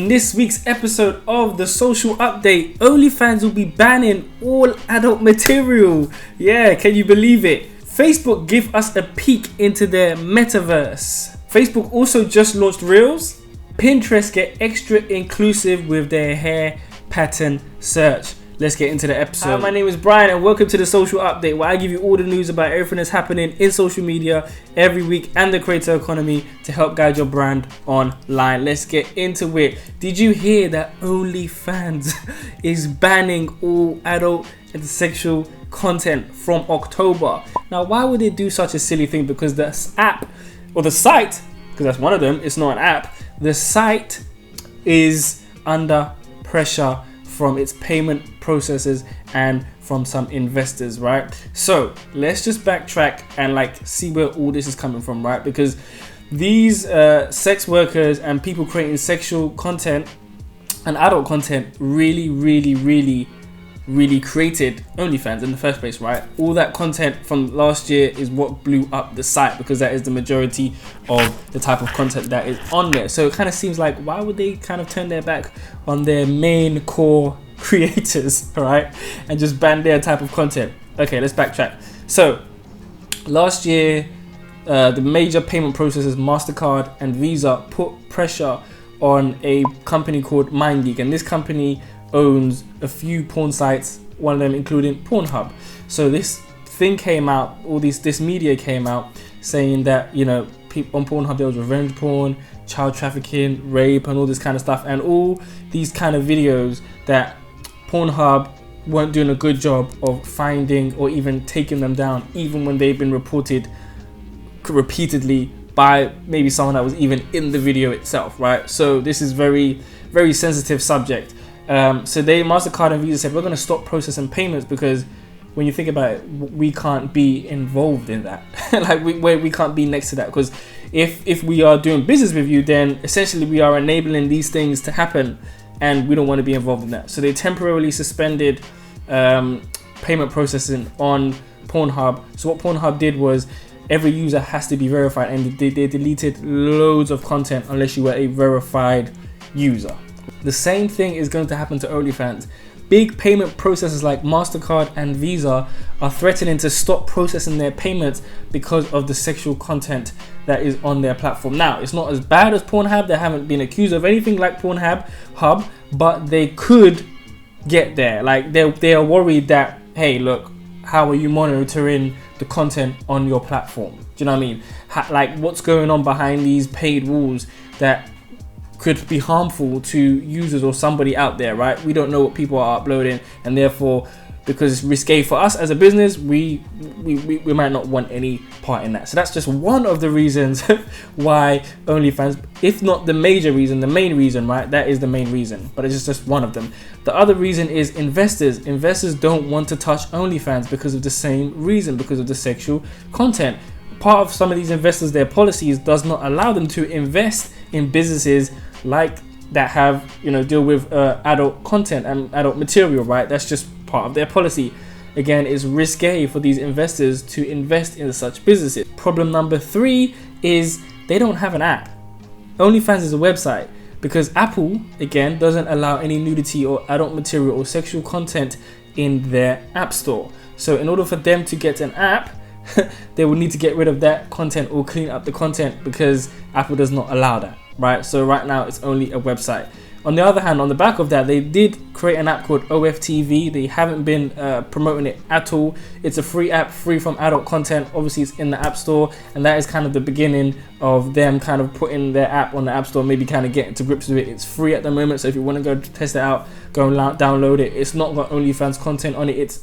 In this week's episode of the Social Update, OnlyFans will be banning all adult material. Yeah, can you believe it? Facebook give us a peek into their metaverse. Facebook also just launched Reels. Pinterest get extra inclusive with their hair pattern search. Let's get into the episode. Hi, my name is Brian and welcome to the Social Update, where I give you all the news about everything that's happening in social media every week and the creator economy to help guide your brand online. Let's get into it. Did you hear that OnlyFans is banning all adult and sexual content from October? Now, why would they do such a silly thing? Because the app, or the site, because that's one of them, it's not an app, the site is under pressure from its payment processors and from some investors, right? So let's just backtrack and see where all this is coming from, right? Because these sex workers and people creating sexual content and adult content really created OnlyFans in the first place, right? All that content from last year is what blew up the site, because that is the majority of the type of content that is on there. So it kind of seems like, why would they kind of turn their back on their main core creators, right, and just ban their type of content? Okay, let's backtrack. So last year, the major payment processors MasterCard and Visa put pressure on a company called MindGeek, and this company owns a few porn sites, one of them including Pornhub. So this thing came out, this media came out saying that, you know, people on Pornhub, there was revenge porn, child trafficking, rape, and all this kind of stuff, and all these kind of videos that Pornhub weren't doing a good job of finding or even taking them down, even when they've been reported repeatedly by maybe someone that was even in the video itself, right? So this is very sensitive subject. So MasterCard and Visa said, we're going to stop processing payments, because when you think about it, we can't be involved in that. we can't be next to that, because if we are doing business with you, then essentially we are enabling these things to happen, and we don't want to be involved in that. So they temporarily suspended payment processing on Pornhub. So what Pornhub did was, every user has to be verified, and they deleted loads of content unless you were a verified user. The same thing is going to happen to OnlyFans. Big payment processors like MasterCard and Visa are threatening to stop processing their payments because of the sexual content that is on their platform. Now, it's not as bad as Pornhub. They haven't been accused of anything like Pornhub, but they could get there. They are worried that, hey, look, how are you monitoring the content on your platform? Do you know what I mean? What's going on behind these paid walls that could be harmful to users or somebody out there, right? We don't know what people are uploading, and therefore, because it's risque for us as a business, we might not want any part in that. So that's just one of the reasons why OnlyFans, if not the major reason, the main reason, right? That is the main reason, but it's just one of them. The other reason is investors. Investors don't want to touch OnlyFans because of the same reason, because of the sexual content. Part of some of these investors, their policies does not allow them to invest in businesses like that have, deal with adult content and adult material, right? That's just part of their policy. Again, it's risque for these investors to invest in such businesses. Problem number 3 is they don't have an app. OnlyFans is a website, because Apple, again, doesn't allow any nudity or adult material or sexual content in their app store. So in order for them to get an app, they will need to get rid of that content or clean up the content, because Apple does not allow that, right? So right now it's only a website. On the other hand, on the back of that, they did create an app called OFTV. They haven't been promoting it at all. It's a free app, free from adult content. Obviously, it's in the App Store, and that is kind of the beginning of them kind of putting their app on the App Store, maybe kind of getting to grips with it. It's free at the moment, so if you want to go test it out, go and download it. It's not got OnlyFans content on it. It's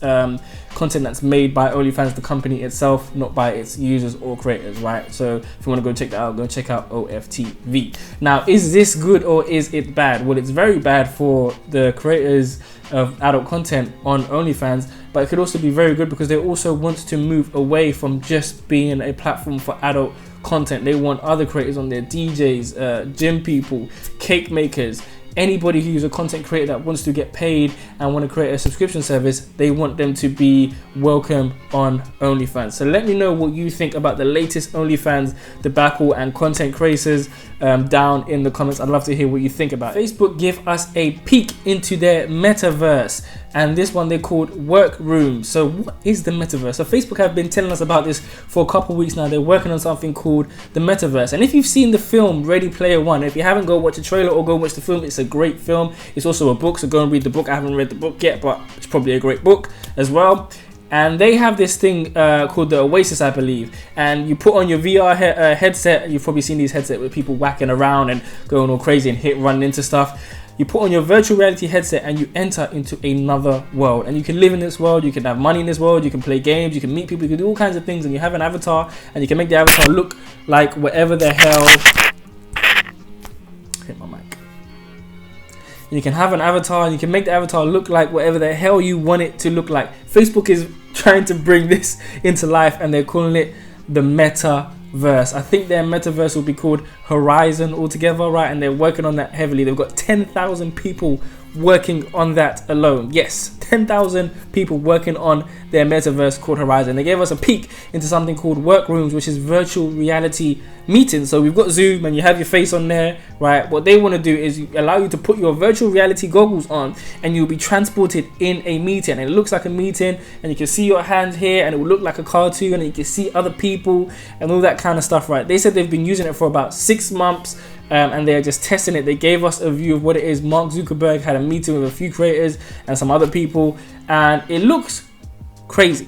content that's made by OnlyFans, the company itself, not by its users or creators, right? So if you want to go check that out, go check out OFTV. Now, is this good or is it bad? Well, it's very bad for the creators of adult content on OnlyFans, but it could also be very good because they also want to move away from just being a platform for adult content. They want other creators on there, DJs, gym people, cake makers, anybody who's a content creator that wants to get paid and want to create a subscription service, they want them to be welcome on OnlyFans. So let me know what you think about the latest OnlyFans debacle and content creators down in the comments. I'd love to hear what you think about it. Facebook give us a peek into their metaverse, and this one they called Workroom. So what is the metaverse? So Facebook have been telling us about this for a couple of weeks now. They're working on something called the metaverse. And if you've seen the film Ready Player One, if you haven't, go watch the trailer or go watch the film. It's a great film. It's also a book, so go and read the book. I haven't read the book yet, but it's probably a great book as well. And they have this thing called the Oasis, I believe. And you put on your VR headset. You've probably seen these headsets with people whacking around and going all crazy and running into stuff. You put on your virtual reality headset and you enter into another world. And you can live in this world. You can have money in this world. You can play games. You can meet people. You can do all kinds of things. And you have an avatar. And you can make the avatar look like whatever the hell... Hit my mic. You can have an avatar and you can make the avatar look like whatever the hell you want it to look like. Facebook is trying to bring this into life and they're calling it the metaverse. I think their metaverse will be called Horizon altogether, right? And they're working on that heavily. They've got 10,000 people working on that alone. Yes, 10,000 people working on their metaverse called Horizon. They gave us a peek into something called Workrooms, which is virtual reality meetings. So we've got Zoom and you have your face on there, right? What they want to do is allow you to put your virtual reality goggles on and you'll be transported in a meeting. And it looks like a meeting and you can see your hands here and it will look like a cartoon and you can see other people and all that kind of stuff, right? They said they've been using it for about 6 months. And they're just testing it. They gave us a view of what it is. Mark Zuckerberg had a meeting with a few creators and some other people, and it looks crazy.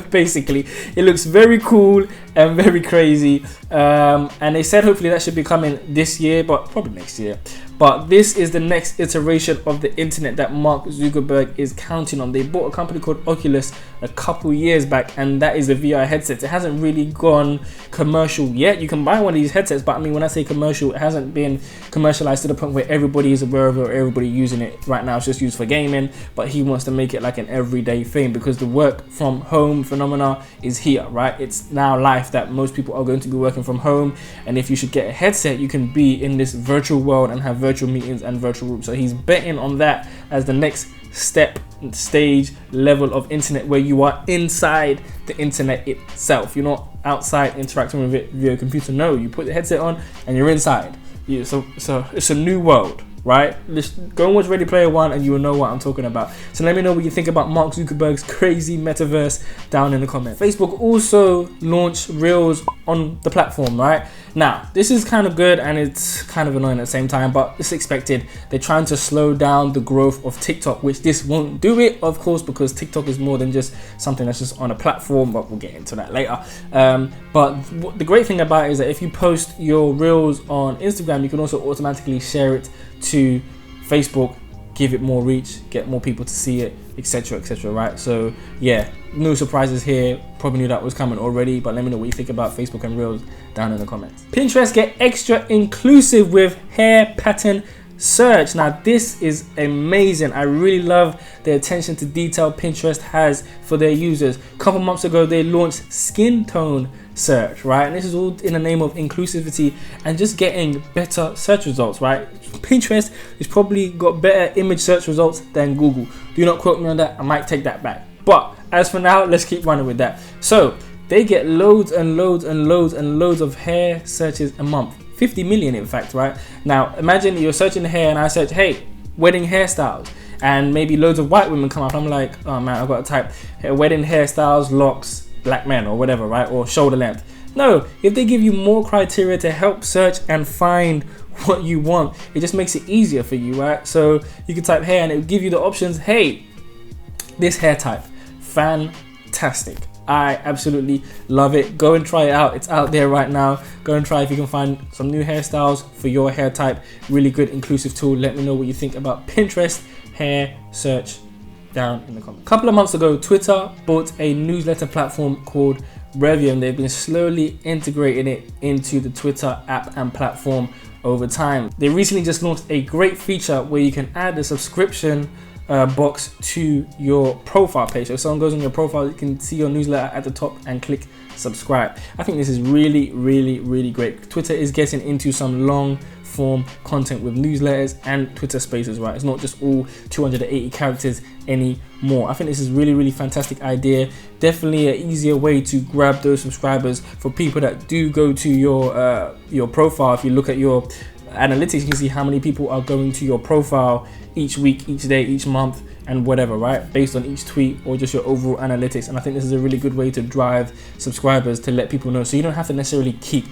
Basically, it looks very cool and very crazy. And they said hopefully that should be coming this year, but probably next year. But this is the next iteration of the internet that Mark Zuckerberg is counting on. They bought a company called Oculus a couple years back, and that is the VR headset. It hasn't really gone commercial yet. You can buy one of these headsets, but I mean, when I say commercial, it hasn't been commercialized to the point where everybody is aware of it or everybody using it right now. It's just used for gaming, but he wants to make it like an everyday thing because the work from home phenomena is here, right? It's now life that most people are going to be working from home, and if you should get a headset, you can be in this virtual world and have virtual meetings and virtual rooms. So he's betting on that as the next stage level of internet, where you are inside the internet itself. You're not outside interacting with it via computer. No, you put the headset on and you're inside. So it's a new world, right? Just go and watch Ready Player One and you will know what I'm talking about. So let me know what you think about Mark Zuckerberg's crazy metaverse down in the comments. Facebook also launched Reels on the platform, right? Now, this is kind of good and it's kind of annoying at the same time, but it's expected. They're trying to slow down the growth of TikTok, which this won't do it, of course, because TikTok is more than just something that's just on a platform, but we'll get into that later. But the great thing about it is that if you post your Reels on Instagram, you can also automatically share it to Facebook, give it more reach, get more people to see it, etc, right? So yeah, no surprises here. Probably knew that was coming already, but let me know what you think about Facebook and Reels down in the comments. Pinterest get extra inclusive with hair pattern search. Now this is amazing. I really love the attention to detail Pinterest has for their users. A couple months ago they launched skin tone search, right? And this is all in the name of inclusivity and just getting better search results, right? Pinterest has probably got better image search results than Google. Do not quote me on that. I might take that back. But as for now, let's keep running with that. So they get loads and loads and loads and loads of hair searches a month. 50 million in fact, right? Now imagine you're searching hair and I search, hey, wedding hairstyles, and maybe loads of white women come up. I'm like, oh man, I've got to type wedding hairstyles, locks, black men or whatever, right? Or shoulder length. No, if they give you more criteria to help search and find what you want, it just makes it easier for you, right? So you can type hair and it will give you the options. Hey, this hair type, fantastic. I absolutely love it. Go and try it out. It's out there right now. Go and try if you can find some new hairstyles for your hair type. Really good inclusive tool. Let me know what you think about Pinterest hair search down in the comments. A couple of months ago, Twitter bought a newsletter platform called Revue, and they've been slowly integrating it into the Twitter app and platform over time. They recently just launched a great feature where you can add a subscription box to your profile page. So if someone goes on your profile, you can see your newsletter at the top and click subscribe. I think this is really, really, really great. Twitter is getting into some long form content with newsletters and Twitter Spaces, right? It's not just all 280 characters anymore. I think this is really fantastic idea. Definitely an easier way to grab those subscribers for people that do go to your profile. If you look at your analytics, you can see how many people are going to your profile each week, each day, each month, and whatever, right? Based on each tweet or just your overall analytics. And I think this is a really good way to drive subscribers, to let people know. So you don't have to necessarily keep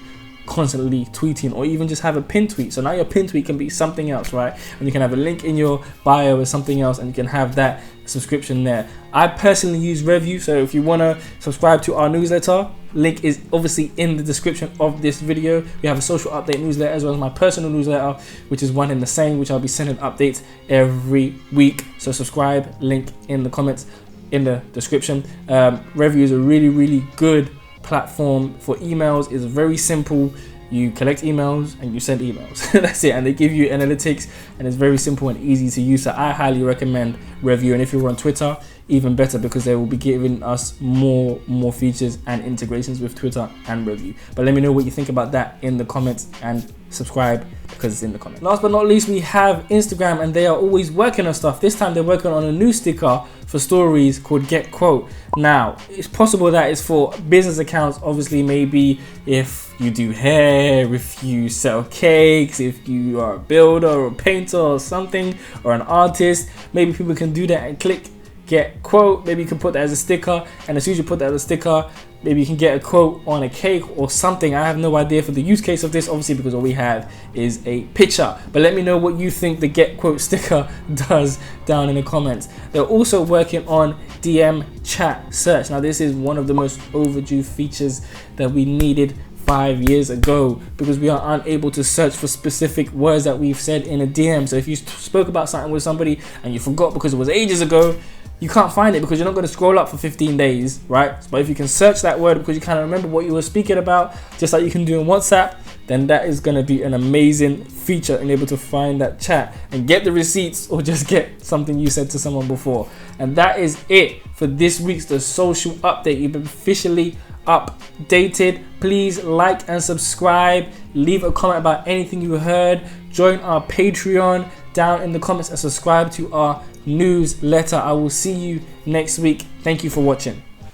constantly tweeting, or even just have a pin tweet. So now your pin tweet can be something else, right? And you can have a link in your bio or something else, and you can have that subscription there. I personally use Revue, so if you want to subscribe to our newsletter, link is obviously in the description of this video. We have a social update newsletter as well as my personal newsletter, which is one and the same, which I'll be sending updates every week. So subscribe, link in the comments, in the description. Revue is a really good platform for emails. Is very simple. You collect emails and you send emails. That's it. And they give you analytics, and it's very simple and easy to use. So I highly recommend Revue. And if you're on Twitter, even better, because they will be giving us more features and integrations with Twitter and Revue. But let me know what you think about that in the comments, and subscribe because it's in the comments. Last but not least, we have Instagram, and they are always working on stuff. This time they're working on a new sticker for stories called Get Quote. Now, it's possible that it's for business accounts. Obviously, maybe if you do hair, if you sell cakes, if you are a builder or a painter or something, or an artist, maybe people can do that and click Get Quote. Maybe you can put that as a sticker, and as soon as you put that as a sticker, maybe you can get a quote on a cake or something. I have no idea for the use case of this, obviously, because all we have is a picture. But let me know what you think the Get Quote sticker does down in the comments. They're also working on DM chat search. Now, this is one of the most overdue features that we needed 5 years ago, because we are unable to search for specific words that we've said in a DM. So if you spoke about something with somebody and you forgot because it was ages ago, you can't find it because you're not going to scroll up for 15 days, right? But if you can search that word because you kind of remember what you were speaking about, just like you can do in WhatsApp, then that is going to be an amazing feature and able to find that chat and get the receipts, or just get something you said to someone before. And that is it for this week's The Social Update. You've been officially updated. Please like and subscribe. Leave a comment about anything you heard. Join our Patreon down in the comments, and subscribe to our newsletter. I will see you next week. Thank you for watching.